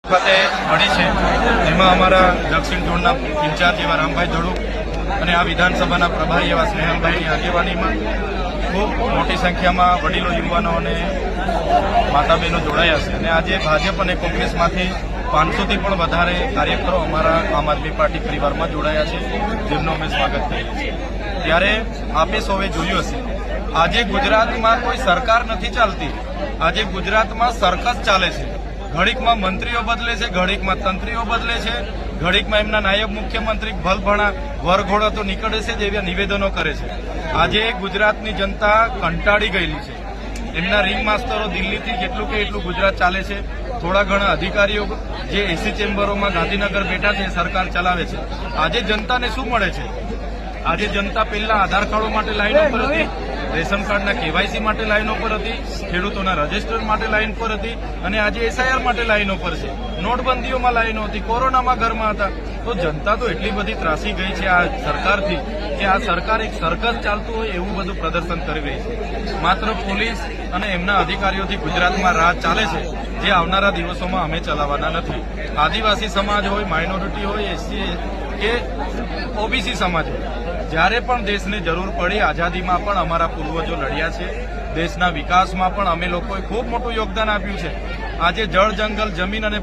ખાતે મળી છે જેમાં અમારા દક્ષિણ ઝોનના ઇન્ચાર્જ એવા રામભાઈ ધડુક અને આ વિધાનસભાના પ્રભારી એવા સ્નેહલભાઈની આગેવાનીમાં ખૂબ મોટી સંખ્યામાં વડીલો, યુવાનો અને માતા બહેનો જોડાયા છે અને આજે ભાજપ અને કોંગ્રેસમાંથી 500થી પણ વધારે કાર્યકરો અમારા આમ આદમી પાર્ટી પરિવારમાં જોડાયા છે, જેમનું અમે સ્વાગત કરીએ છીએ। ત્યારે આપે સૌએ જોયું હશે, આજે ગુજરાતમાં કોઈ સરકાર નથી ચાલતી, આજે ગુજરાતમાં સર્કસ ચાલે છે। ઘડીકમાં મંત્રીઓ બદલે છે, ઘડીકમાં તંત્રીઓ બદલે છે, ઘડીકમાં એમના નાયબ મુખ્યમંત્રી ભલભણા વરઘોડો તો નીકળે છે જેવા નિવેદનો કરે છે। આજે ગુજરાતની જનતા કંટાળી ગયેલી છે। એમના રિંગ માસ્ટરો દિલ્હીથી જેટલું કે એટલું ગુજરાત ચાલે છે। થોડા ઘણા અધિકારીઓ જે એસી ચેમ્બરોમાં ગાંધીનગર બેઠા છે સરકાર ચલાવે છે। આજે જનતાને શું મળે છે? આજે જનતા પહેલા આધાર કાર્ડો માટે લાઈનો પર હતી, રેશન કાર્ડના કેવાયસી માટે લાઈનો પર હતી, ખેડૂતોના રજીસ્ટર માટે લાઈન પર હતી અને આજે એસઆઈઆર માટે લાઈનો પર છે। નોટબંધીઓમાં લાઈનો હતી, કોરોનામાં ઘરમાં હતા। તો જનતા તો એટલી બધી ત્રાસી ગઈ છે આ સરકારથી કે આ સરકાર એક સર્કસ ચાલતું હોય એવું બધું પ્રદર્શન કરી રહી છે। માત્ર પોલીસ અને એમના અધિકારીઓથી ગુજરાતમાં રાજ ચાલે છે, જે આવનારા દિવસોમાં અમે ચલાવવાના નથી। આદિવાસી સમાજ હોય, માઇનોરિટી હોય, એસસી કે ઓબીસી સમાજ હોય, જ્યારે પણ દેશને જરૂર પડી આઝાદીમાં પણ અમારા પૂર્વજો લડ્યા છે। દેશના વિકાસમાં પણ અમે લોકોએ ખૂબ મોટું યોગદાન આપ્યું છે। આજે જળ, જંગલ, જમીન અને